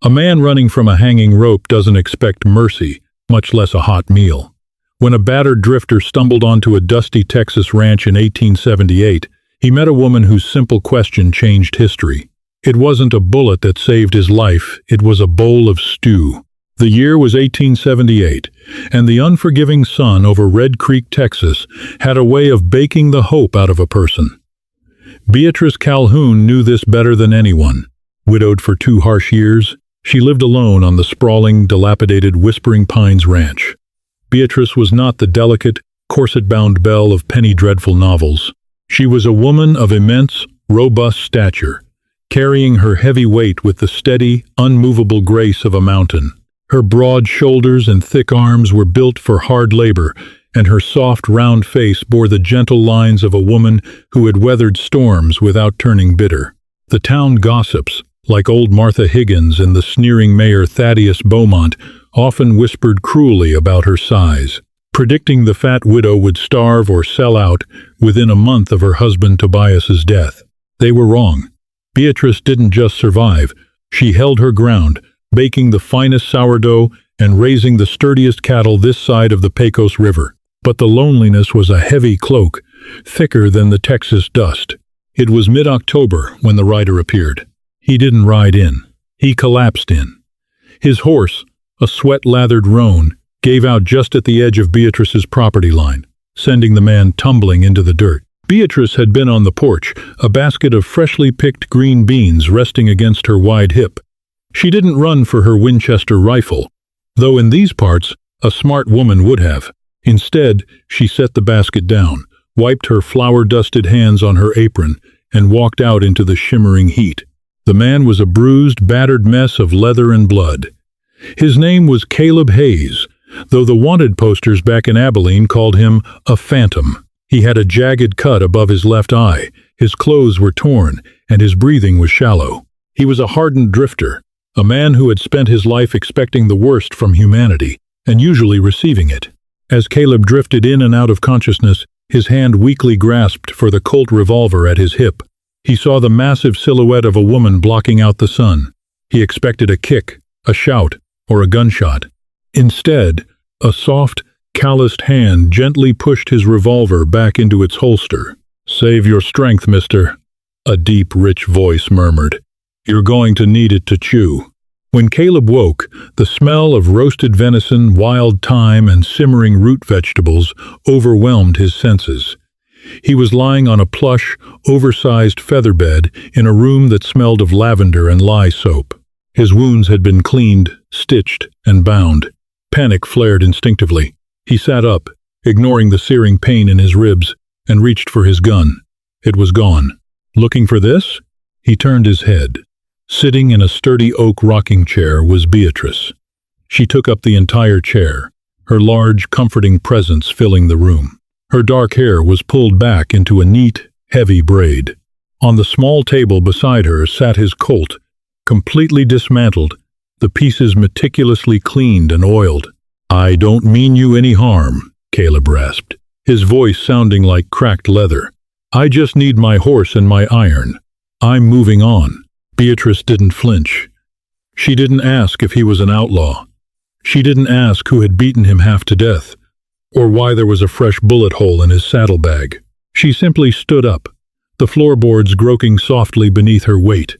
A man running from a hanging rope doesn't expect mercy, much less a hot meal. When a battered drifter stumbled onto a dusty Texas ranch in 1878, he met a woman whose simple question changed history. It wasn't a bullet that saved his life, it was a bowl of stew. The year was 1878, and the unforgiving sun over Red Creek, Texas, had a way of baking the hope out of a person. Beatrice Calhoun knew this better than anyone. Widowed for 2 harsh years, she lived alone on the sprawling, dilapidated Whispering Pines Ranch. Beatrice was not the delicate, corset-bound belle of penny dreadful novels. She was a woman of immense, robust stature, carrying her heavy weight with the steady, unmovable grace of a mountain. Her broad shoulders and thick arms were built for hard labor, and her soft, round face bore the gentle lines of a woman who had weathered storms without turning bitter. The town gossips, like old Martha Higgins and the sneering Mayor Thaddeus Beaumont, often whispered cruelly about her size, predicting the fat widow would starve or sell out within a month of her husband Tobias's death. They were wrong. Beatrice didn't just survive, she held her ground, baking the finest sourdough and raising the sturdiest cattle this side of the Pecos River. But the loneliness was a heavy cloak, thicker than the Texas dust. It was mid-October when the rider appeared. He didn't ride in. He collapsed in. His horse, a sweat-lathered roan, gave out just at the edge of Beatrice's property line, sending the man tumbling into the dirt. Beatrice had been on the porch, a basket of freshly picked green beans resting against her wide hip. She didn't run for her Winchester rifle, though in these parts a smart woman would have. Instead, she set the basket down, wiped her flour-dusted hands on her apron, and walked out into the shimmering heat. The man was a bruised, battered mess of leather and blood. His name was Caleb Hayes, though the wanted posters back in Abilene called him a phantom. He had a jagged cut above his left eye, his clothes were torn, and his breathing was shallow. He was a hardened drifter, a man who had spent his life expecting the worst from humanity, and usually receiving it. As Caleb drifted in and out of consciousness, his hand weakly grasped for the Colt revolver at his hip. He saw the massive silhouette of a woman blocking out the sun. He expected a kick, a shout, or a gunshot. Instead, a soft, calloused hand gently pushed his revolver back into its holster. "Save your strength, mister," a deep, rich voice murmured. "You're going to need it to chew." When Caleb woke, the smell of roasted venison, wild thyme, and simmering root vegetables overwhelmed his senses. He was lying on a plush, oversized feather bed in a room that smelled of lavender and lye soap. His wounds had been cleaned, stitched, and bound. Panic flared instinctively. He sat up, ignoring the searing pain in his ribs, and reached for his gun. It was gone. Looking for this? He turned his head. Sitting in a sturdy oak rocking chair was Beatrice. She took up the entire chair, her large, comforting presence filling the room. Her dark hair was pulled back into a neat, heavy braid. On the small table beside her sat his Colt, completely dismantled, the pieces meticulously cleaned and oiled. "I don't mean you any harm," Caleb rasped, his voice sounding like cracked leather. "I just need my horse and my iron. I'm moving on." Beatrice didn't flinch. She didn't ask if he was an outlaw. She didn't ask who had beaten him half to death, or why there was a fresh bullet hole in his saddlebag. She simply stood up, the floorboards croaking softly beneath her weight,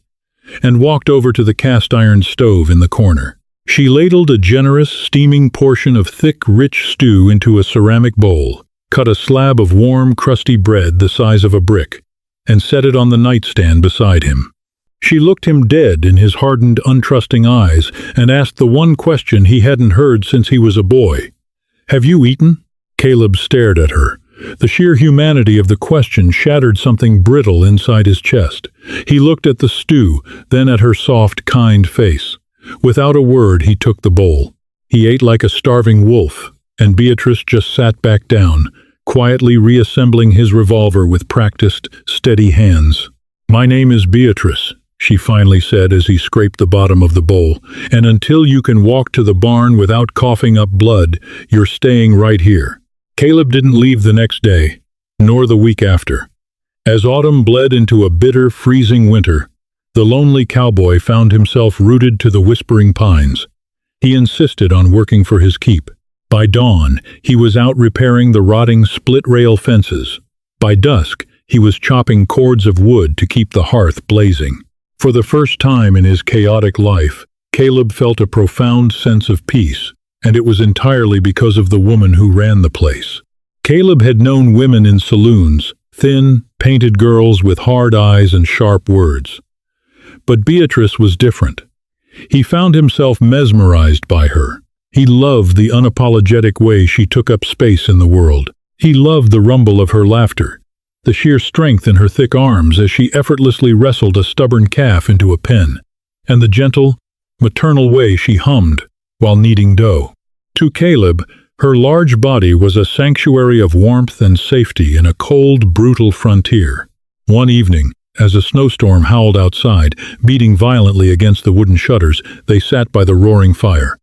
and walked over to the cast-iron stove in the corner. She ladled a generous, steaming portion of thick, rich stew into a ceramic bowl, cut a slab of warm, crusty bread the size of a brick, and set it on the nightstand beside him. She looked him dead in his hardened, untrusting eyes and asked the one question he hadn't heard since he was a boy. "Have you eaten?" Caleb stared at her. The sheer humanity of the question shattered something brittle inside his chest. He looked at the stew, then at her soft, kind face. Without a word, he took the bowl. He ate like a starving wolf, and Beatrice just sat back down, quietly reassembling his revolver with practiced, steady hands. "My name is Beatrice," she finally said as he scraped the bottom of the bowl, "and until you can walk to the barn without coughing up blood, you're staying right here." Caleb didn't leave the next day, nor the week after. As autumn bled into a bitter, freezing winter, The lonely cowboy found himself rooted to the whispering pines. He insisted on working for his keep. By dawn, he was out repairing the rotting split-rail fences. By dusk, he was chopping cords of wood to keep the hearth blazing. For the first time in his chaotic life, Caleb felt a profound sense of peace, and it was entirely because of the woman who ran the place. Caleb had known women in saloons, thin, painted girls with hard eyes and sharp words. But Beatrice was different. He found himself mesmerized by her. He loved the unapologetic way she took up space in the world. He loved the rumble of her laughter, the sheer strength in her thick arms as she effortlessly wrestled a stubborn calf into a pen, and the gentle, maternal way she hummed while kneading dough. To Caleb, her large body was a sanctuary of warmth and safety in a cold, brutal frontier. One evening, as a snowstorm howled outside, beating violently against the wooden shutters, they sat by the roaring fire.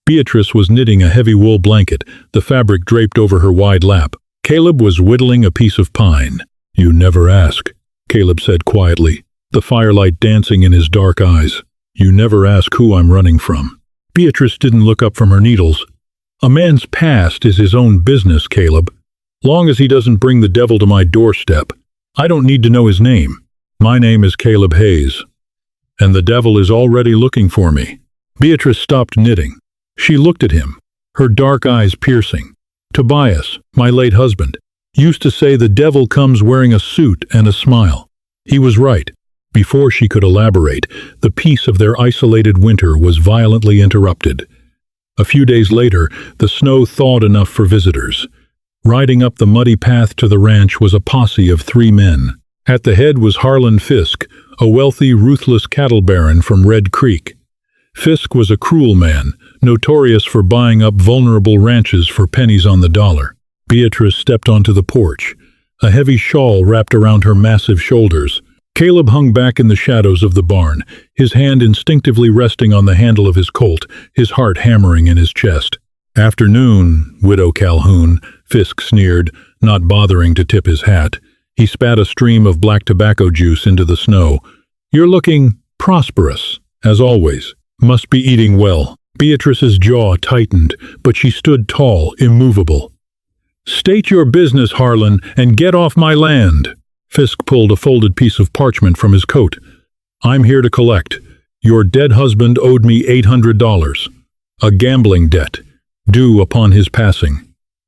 Beatrice was knitting a heavy wool blanket, the fabric draped over her wide lap. Caleb was whittling a piece of pine. "You never ask," Caleb said quietly, the firelight dancing in his dark eyes. "You never ask who I'm running from." Beatrice didn't look up from her needles. "A man's past is his own business, Caleb. Long as he doesn't bring the devil to my doorstep. I don't need to know his name. My name is Caleb Hayes. And the devil is already looking for me." Beatrice stopped knitting. She looked at him, her dark eyes piercing. "Tobias, my late husband, used to say the devil comes wearing a suit and a smile." He was right. Before she could elaborate, the peace of their isolated winter was violently interrupted. A few days later, the snow thawed enough for visitors. Riding up the muddy path to the ranch was a posse of 3 men. At the head was Harlan Fisk, a wealthy, ruthless cattle baron from Red Creek. Fisk was a cruel man, notorious for buying up vulnerable ranches for pennies on the dollar. Beatrice stepped onto the porch, a heavy shawl wrapped around her massive shoulders. Caleb hung back in the shadows of the barn, his hand instinctively resting on the handle of his Colt, his heart hammering in his chest. "Afternoon, Widow Calhoun," Fisk sneered, not bothering to tip his hat. He spat a stream of black tobacco juice into the snow. "You're looking prosperous, as always. Must be eating well." Beatrice's jaw tightened, but she stood tall, immovable. "State your business, Harlan, and get off my land." Fisk pulled a folded piece of parchment from his coat. "I'm here to collect. Your dead husband owed me $800. A gambling debt, due upon his passing.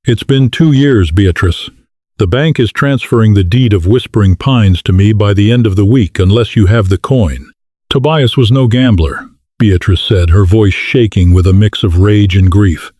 It's been 2 years, Beatrice. The bank is transferring the deed of Whispering Pines to me by the end of the week unless you have the coin." "Tobias was no gambler," Beatrice said, her voice shaking with a mix of rage and grief.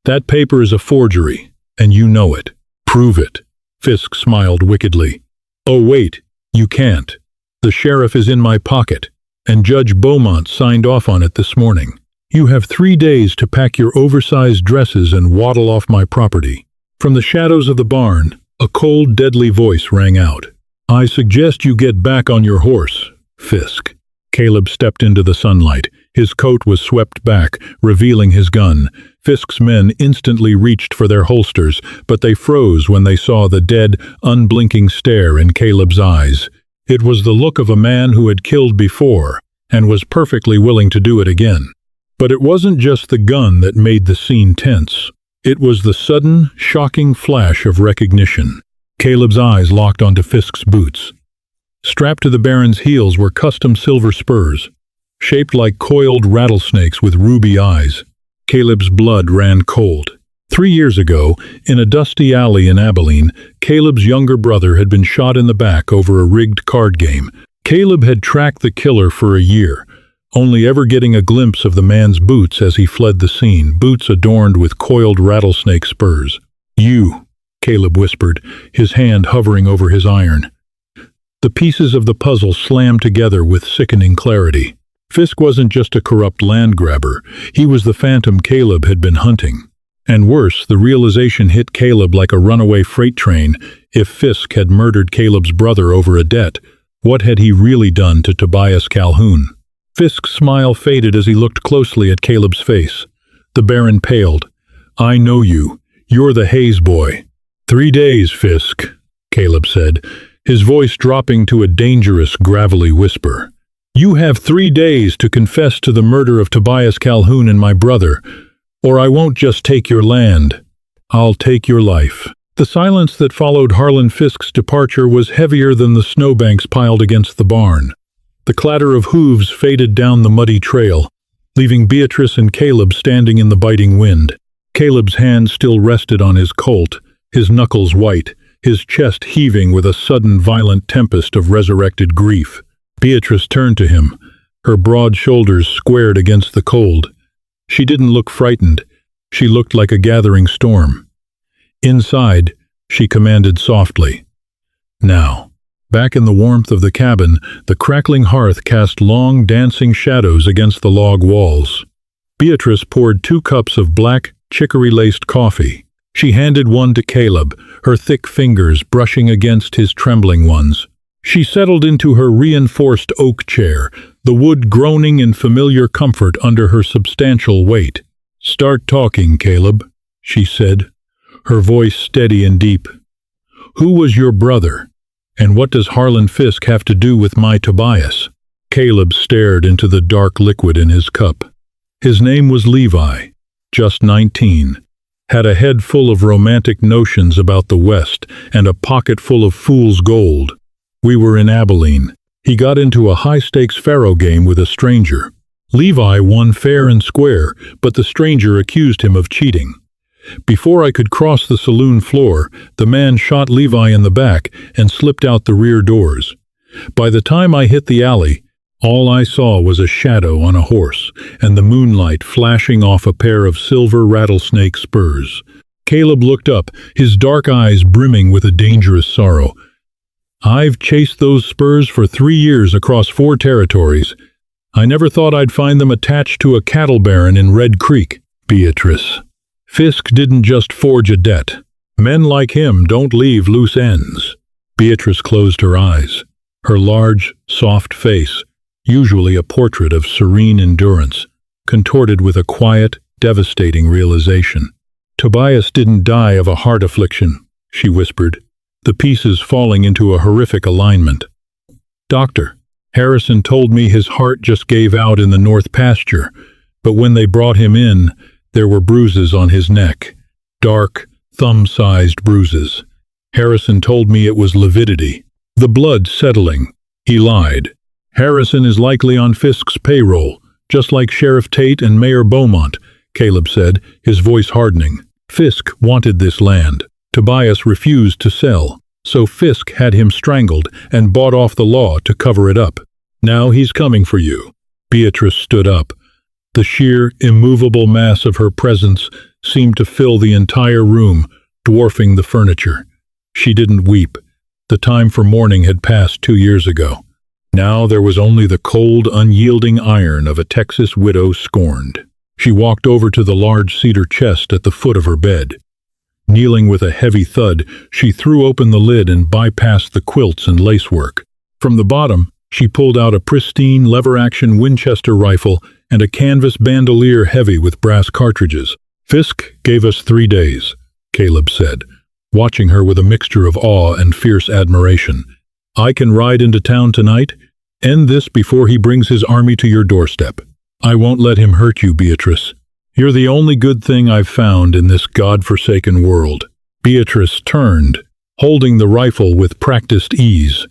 "That paper is a forgery, and you know it. Prove it." Fisk smiled wickedly. "Oh wait, you can't. The sheriff is in my pocket, and Judge Beaumont signed off on it this morning. You have 3 days to pack your oversized dresses and waddle off my property." From the shadows of the barn, a cold, deadly voice rang out. "I suggest you get back on your horse, Fisk." Caleb stepped into the sunlight. His coat was swept back, revealing his gun. Fisk's men instantly reached for their holsters, but they froze when they saw the dead, unblinking stare in Caleb's eyes. It was the look of a man who had killed before, and was perfectly willing to do it again. But it wasn't just the gun that made the scene tense. It was the sudden, shocking flash of recognition. Caleb's eyes locked onto Fisk's boots. Strapped to the baron's heels were custom silver spurs, shaped like coiled rattlesnakes with ruby eyes. Caleb's blood ran cold. 3 years ago, in a dusty alley in Abilene, Caleb's younger brother had been shot in the back over a rigged card game. Caleb had tracked the killer for a year, only ever getting a glimpse of the man's boots as he fled the scene, boots adorned with coiled rattlesnake spurs. "You," Caleb whispered, his hand hovering over his iron. The pieces of the puzzle slammed together with sickening clarity. Fisk wasn't just a corrupt land grabber, he was the phantom Caleb had been hunting. And worse, the realization hit Caleb like a runaway freight train. If Fisk had murdered Caleb's brother over a debt, what had he really done to Tobias Calhoun? Fisk's smile faded as he looked closely at Caleb's face. The Baron paled. "I know you. You're the Hayes boy." 3 days, Fisk, Caleb said, his voice dropping to a dangerous, gravelly whisper. You have 3 days to confess to the murder of Tobias Calhoun and my brother, or I won't just take your land. I'll take your life." The silence that followed Harlan Fisk's departure was heavier than the snowbanks piled against the barn. The clatter of hooves faded down the muddy trail, leaving Beatrice and Caleb standing in the biting wind. Caleb's hand still rested on his Colt, his knuckles white, his chest heaving with a sudden violent tempest of resurrected grief. Beatrice turned to him, her broad shoulders squared against the cold. She didn't look frightened. She looked like a gathering storm. Inside, she commanded softly. Now. Back in the warmth of the cabin, the crackling hearth cast long, dancing shadows against the log walls. Beatrice poured 2 cups of black, chicory-laced coffee. She handed one to Caleb, her thick fingers brushing against his trembling ones. She settled into her reinforced oak chair, the wood groaning in familiar comfort under her substantial weight. "Start talking, Caleb," she said, her voice steady and deep. "Who was your brother? And what does Harlan Fisk have to do with my Tobias?" Caleb stared into the dark liquid in his cup. His name was Levi, just 19, had a head full of romantic notions about the West and a pocket full of fool's gold. We were in Abilene. He got into a high-stakes faro game with a stranger. Levi won fair and square, but the stranger accused him of cheating. Before I could cross the saloon floor, the man shot Levi in the back and slipped out the rear doors. By the time I hit the alley, all I saw was a shadow on a horse and the moonlight flashing off a pair of silver rattlesnake spurs. Caleb looked up, his dark eyes brimming with a dangerous sorrow. "I've chased those spurs for 3 years across 4 territories. I never thought I'd find them attached to a cattle baron in Red Creek." "Beatrice, Fisk didn't just forge a debt. Men like him don't leave loose ends." Beatrice closed her eyes. Her large, soft face, usually a portrait of serene endurance, contorted with a quiet, devastating realization. "Tobias didn't die of a heart affliction," she whispered, the pieces falling into a horrific alignment. "Doctor, Harrison told me his heart just gave out in the north pasture, but when they brought him in, there were bruises on his neck, dark, thumb-sized bruises. Harrison told me it was lividity, the blood settling." He lied. "Harrison is likely on Fisk's payroll, just like Sheriff Tate and Mayor Beaumont," Caleb said, his voice hardening. "Fisk wanted this land. Tobias refused to sell, so Fisk had him strangled and bought off the law to cover it up. Now he's coming for you." Beatrice stood up. The sheer, immovable mass of her presence seemed to fill the entire room, dwarfing the furniture. She didn't weep. The time for mourning had passed 2 years ago. Now there was only the cold, unyielding iron of a Texas widow scorned. She walked over to the large cedar chest at the foot of her bed. Kneeling with a heavy thud, she threw open the lid and bypassed the quilts and lacework. From the bottom, she pulled out a pristine lever-action Winchester rifle and a canvas bandolier heavy with brass cartridges. "Fisk gave us 3 days, Caleb said, watching her with a mixture of awe and fierce admiration. "I can ride into town tonight, end this before he brings his army to your doorstep. I won't let him hurt you, Beatrice. You're the only good thing I've found in this God-forsaken world." Beatrice turned, holding the rifle with practiced ease.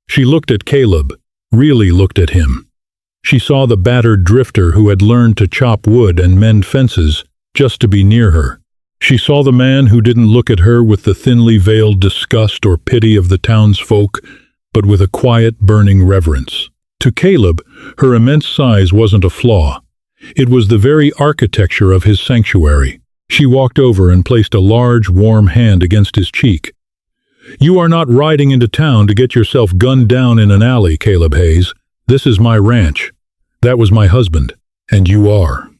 She looked at Caleb, really looked at him. She saw the battered drifter who had learned to chop wood and mend fences just to be near her. She saw the man who didn't look at her with the thinly veiled disgust or pity of the townsfolk, but with a quiet, burning reverence. To Caleb, her immense size wasn't a flaw. It was the very architecture of his sanctuary. She walked over and placed a large, warm hand against his cheek. "You are not riding into town to get yourself gunned down in an alley, Caleb Hayes. This is my ranch. That was my husband. And you are.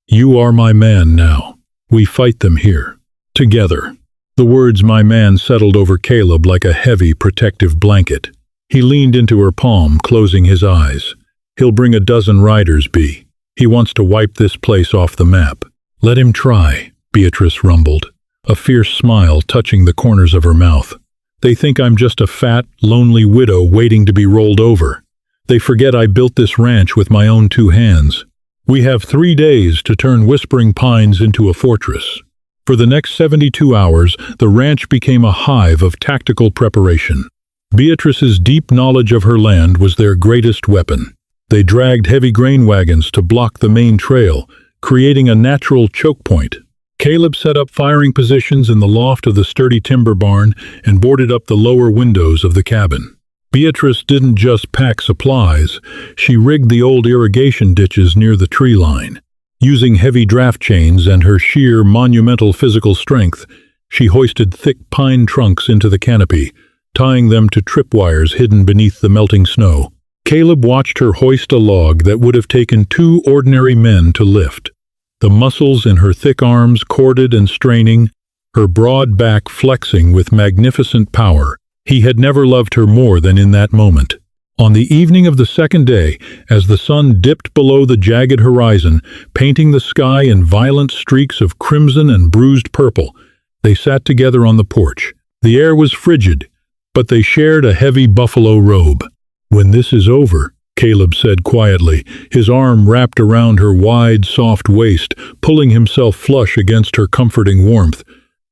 You are my man now. We fight them here. Together." The words "my man" settled over Caleb like a heavy, protective blanket. He leaned into her palm, closing his eyes. "He'll bring a dozen riders, Bea. He wants to wipe this place off the map." "Let him try," Beatrice rumbled, a fierce smile touching the corners of her mouth. "They think I'm just a fat, lonely widow waiting to be rolled over. They forget I built this ranch with my own 2 hands. We have 3 days to turn Whispering Pines into a fortress. For the next 72 hours, the ranch became a hive of tactical preparation. Beatrice's deep knowledge of her land was their greatest weapon. They dragged heavy grain wagons to block the main trail, creating a natural choke point. Caleb set up firing positions in the loft of the sturdy timber barn and boarded up the lower windows of the cabin. Beatrice didn't just pack supplies, she rigged the old irrigation ditches near the tree line. Using heavy draft chains and her sheer, monumental physical strength, she hoisted thick pine trunks into the canopy, tying them to tripwires hidden beneath the melting snow. Caleb watched her hoist a log that would have taken 2 ordinary men to lift. The muscles in her thick arms corded and straining, her broad back flexing with magnificent power. He had never loved her more than in that moment. On the evening of the 2nd day, as the sun dipped below the jagged horizon, painting the sky in violent streaks of crimson and bruised purple, they sat together on the porch. The air was frigid, but they shared a heavy buffalo robe. "When this is over," Caleb said quietly, his arm wrapped around her wide, soft waist, pulling himself flush against her comforting warmth.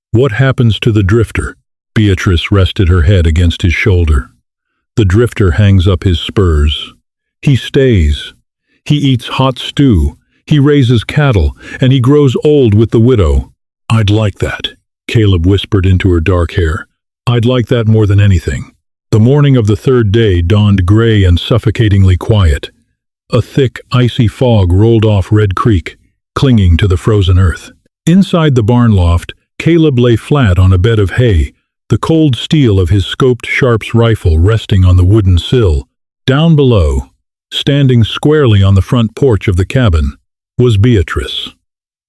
"What happens to the drifter?" Beatrice rested her head against his shoulder. "The drifter hangs up his spurs. He stays. He eats hot stew. He raises cattle, and he grows old with the widow." "I'd like that," Caleb whispered into her dark hair. "I'd like that more than anything." The morning of the 3rd day dawned gray and suffocatingly quiet. A thick, icy fog rolled off Red Creek, clinging to the frozen earth. Inside the barn loft, Caleb lay flat on a bed of hay, the cold steel of his scoped Sharps rifle resting on the wooden sill. Down below, standing squarely on the front porch of the cabin, was Beatrice.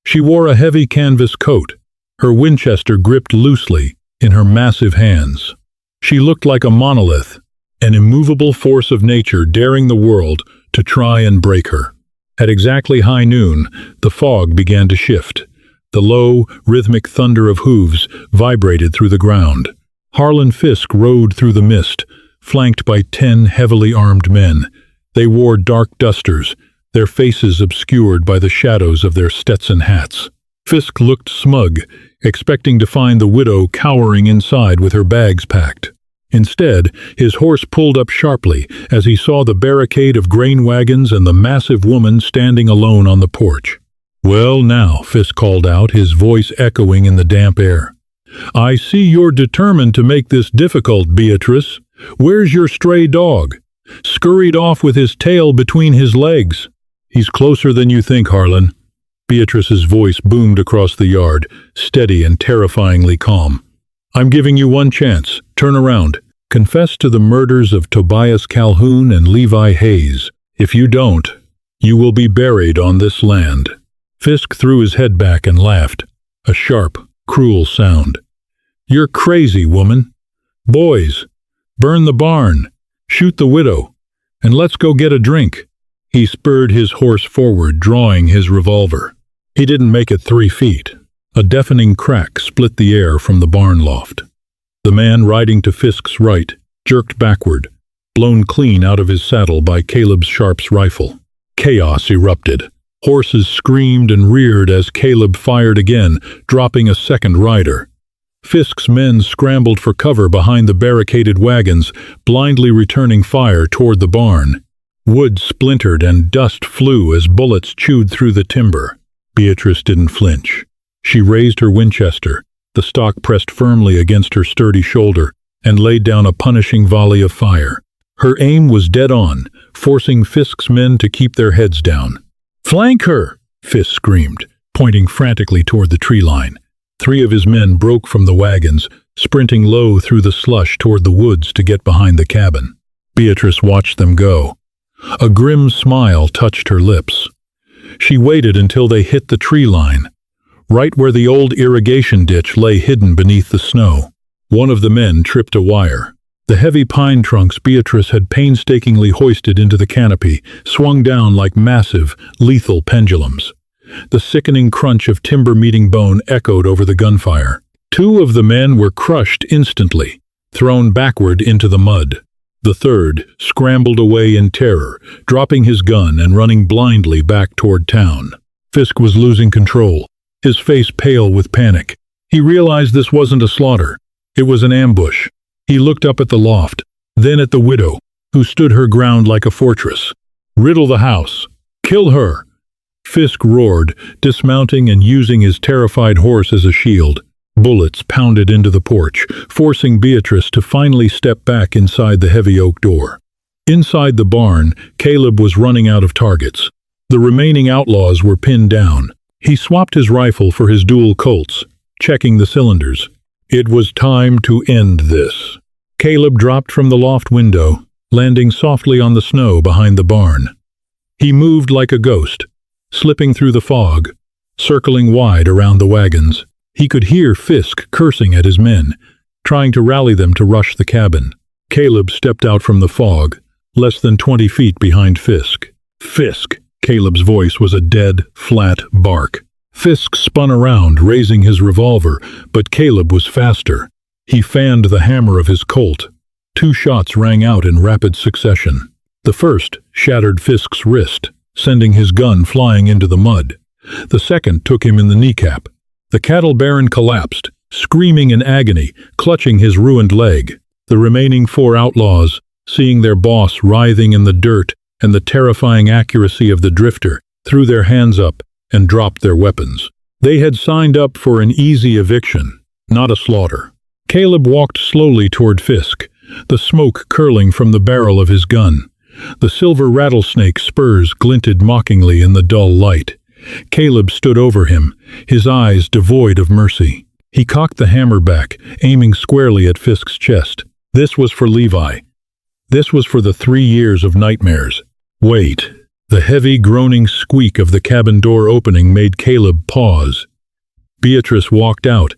She wore a heavy canvas coat, her Winchester gripped loosely in her massive hands. She looked like a monolith, an immovable force of nature daring the world to try and break her. At exactly high noon, the fog began to shift. The low, rhythmic thunder of hooves vibrated through the ground. Harlan Fisk rode through the mist, flanked by 10 heavily armed men. They wore dark dusters, their faces obscured by the shadows of their Stetson hats. Fisk looked smug, expecting to find the widow cowering inside with her bags packed. Instead, his horse pulled up sharply as he saw the barricade of grain wagons and the massive woman standing alone on the porch. "Well now," Fisk called out, his voice echoing in the damp air. "I see you're determined to make this difficult, Beatrice. Where's your stray dog? Scurried off with his tail between his legs." "He's closer than you think, Harlan." Beatrice's voice boomed across the yard, steady and terrifyingly calm. "I'm giving you one chance. Turn around. Confess to the murders of Tobias Calhoun and Levi Hayes. If you don't, you will be buried on this land." Fisk threw his head back and laughed, a sharp, cruel sound. "You're crazy, woman. Boys, burn the barn, shoot the widow, and let's go get a drink." He spurred his horse forward, drawing his revolver. He didn't make it 3 feet. A deafening crack split the air from the barn loft. The man riding to Fisk's right jerked backward, blown clean out of his saddle by Caleb's Sharps rifle. Chaos erupted. Horses screamed and reared as Caleb fired again, dropping a second rider. Fisk's men scrambled for cover behind the barricaded wagons, blindly returning fire toward the barn. Wood splintered and dust flew as bullets chewed through the timber. Beatrice didn't flinch. She raised her Winchester, the stock pressed firmly against her sturdy shoulder, and laid down a punishing volley of fire. Her aim was dead on, forcing Fisk's men to keep their heads down. "Flank her!" Fisk screamed, pointing frantically toward the tree line. 3 of his men broke from the wagons, sprinting low through the slush toward the woods to get behind the cabin. Beatrice watched them go. A grim smile touched her lips. She waited until they hit the tree line, right where the old irrigation ditch lay hidden beneath the snow. One of the men tripped a wire. The heavy pine trunks Beatrice had painstakingly hoisted into the canopy swung down like massive, lethal pendulums. The sickening crunch of timber meeting bone echoed over the gunfire. 2 of the men were crushed instantly, thrown backward into the mud. The third scrambled away in terror, dropping his gun and running blindly back toward town. Fisk was losing control, his face pale with panic. He realized this wasn't a slaughter. It was an ambush. He looked up at the loft, then at the widow, who stood her ground like a fortress. "Riddle the house! Kill her!" Fisk roared, dismounting and using his terrified horse as a shield. Bullets pounded into the porch, forcing Beatrice to finally step back inside the heavy oak door. Inside the barn, Caleb was running out of targets. The remaining outlaws were pinned down. He swapped his rifle for his dual Colts, checking the cylinders. It was time to end this. Caleb dropped from the loft window, landing softly on the snow behind the barn. He moved like a ghost, slipping through the fog, circling wide around the wagons. He could hear Fisk cursing at his men, trying to rally them to rush the cabin. Caleb stepped out from the fog, less than 20 feet behind Fisk. "Fisk!" Caleb's voice was a dead, flat bark. Fisk spun around, raising his revolver, but Caleb was faster. He fanned the hammer of his Colt. 2 shots rang out in rapid succession. The first shattered Fisk's wrist, sending his gun flying into the mud. The second took him in the kneecap. The cattle baron collapsed, screaming in agony, clutching his ruined leg. The remaining 4 outlaws, seeing their boss writhing in the dirt and the terrifying accuracy of the drifter, threw their hands up and dropped their weapons. They had signed up for an easy eviction, not a slaughter. Caleb walked slowly toward Fisk, the smoke curling from the barrel of his gun. The silver rattlesnake spurs glinted mockingly in the dull light. Caleb stood over him, his eyes devoid of mercy. He cocked the hammer back, aiming squarely at Fisk's chest. This was for Levi. This was for the 3 years of nightmares. Wait. The heavy, groaning squeak of the cabin door opening made Caleb pause. Beatrice walked out,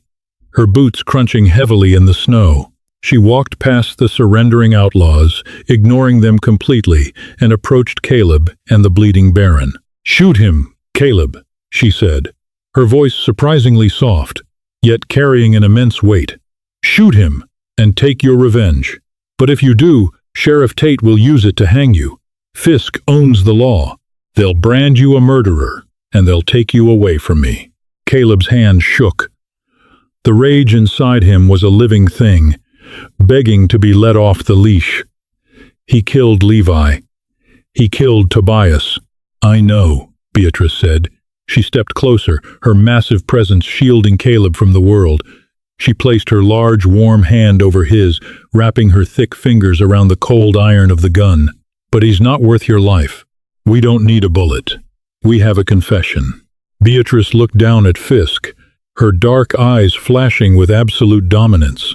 her boots crunching heavily in the snow. She walked past the surrendering outlaws, ignoring them completely, and approached Caleb and the bleeding baron. "Shoot him, Caleb," she said, her voice surprisingly soft, yet carrying an immense weight. "Shoot him, and take your revenge. But if you do, Sheriff Tate will use it to hang you. Fisk owns the law. They'll brand you a murderer, and they'll take you away from me." Caleb's hand shook. The rage inside him was a living thing, begging to be let off the leash. He killed Levi. He killed Tobias. "I know," Beatrice said. She stepped closer, her massive presence shielding Caleb from the world. She placed her large, warm hand over his, wrapping her thick fingers around the cold iron of the gun. "But he's not worth your life. We don't need a bullet. We have a confession." Beatrice looked down at Fisk, her dark eyes flashing with absolute dominance.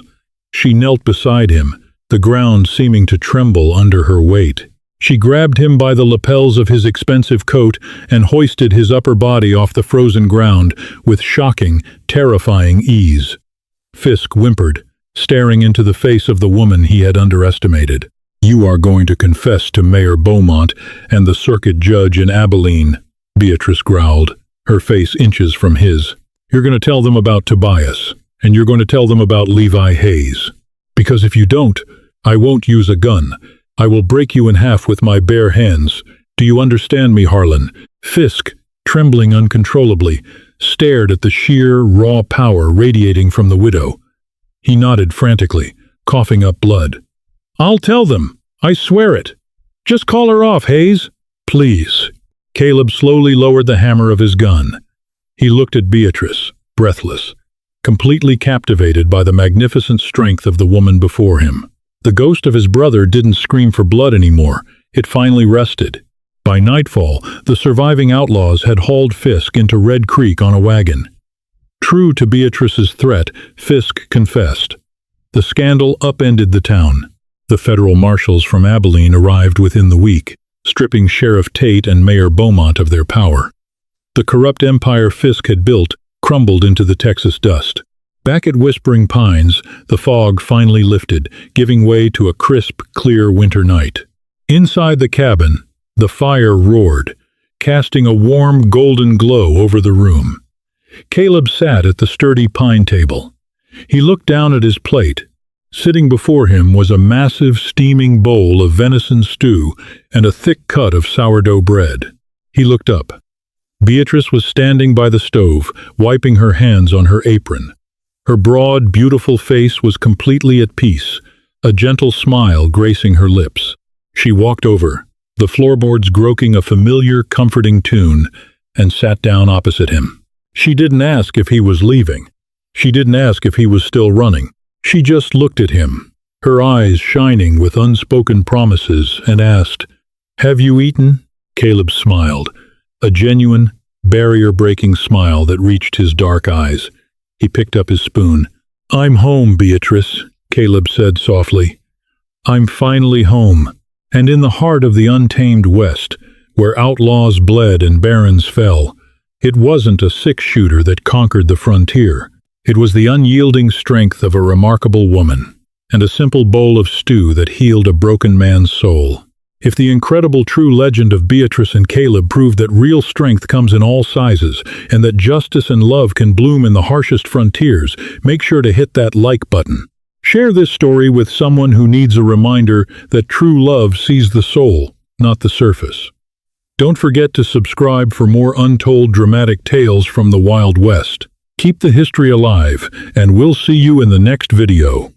She knelt beside him, the ground seeming to tremble under her weight. She grabbed him by the lapels of his expensive coat and hoisted his upper body off the frozen ground with shocking, terrifying ease. Fisk whimpered, staring into the face of the woman he had underestimated. "You are going to confess to Mayor Beaumont and the circuit judge in Abilene," Beatrice growled, her face inches from his. "You're going to tell them about Tobias, and you're going to tell them about Levi Hayes. Because if you don't, I won't use a gun. I will break you in half with my bare hands. Do you understand me, Harlan?" Fisk, trembling uncontrollably, stared at the sheer, raw power radiating from the widow. He nodded frantically, coughing up blood. "I'll tell them. I swear it. Just call her off, Hayes. Please." Caleb slowly lowered the hammer of his gun. He looked at Beatrice, breathless, completely captivated by the magnificent strength of the woman before him. The ghost of his brother didn't scream for blood anymore. It finally rested. By nightfall, the surviving outlaws had hauled Fisk into Red Creek on a wagon. True to Beatrice's threat, Fisk confessed. The scandal upended the town. The federal marshals from Abilene arrived within the week, stripping Sheriff Tate and Mayor Beaumont of their power. The corrupt empire Fisk had built crumbled into the Texas dust. Back at Whispering Pines, the fog finally lifted, giving way to a crisp, clear winter night. Inside the cabin, the fire roared, casting a warm, golden glow over the room. Caleb sat at the sturdy pine table. He looked down at his plate, Sitting before him was a massive steaming bowl of venison stew and a thick cut of sourdough bread. He looked up. Beatrice was standing by the stove, wiping her hands on her apron. Her broad, beautiful face was completely at peace, a gentle smile gracing her lips. She walked over, the floorboards croaking a familiar, comforting tune, and sat down opposite him. She didn't ask if he was leaving. She didn't ask if he was still running. She just looked at him, her eyes shining with unspoken promises, and asked, "Have you eaten?" Caleb smiled, a genuine, barrier-breaking smile that reached his dark eyes. He picked up his spoon. "I'm home, Beatrice," Caleb said softly. "I'm finally home, and in the heart of the untamed West, where outlaws bled and barons fell. It wasn't a six-shooter that conquered the frontier. It was the unyielding strength of a remarkable woman, and a simple bowl of stew that healed a broken man's soul." If the incredible true legend of Beatrice and Caleb proved that real strength comes in all sizes, and that justice and love can bloom in the harshest frontiers, make sure to hit that like button. Share this story with someone who needs a reminder that true love sees the soul, not the surface. Don't forget to subscribe for more untold dramatic tales from the Wild West. Keep the history alive, and we'll see you in the next video.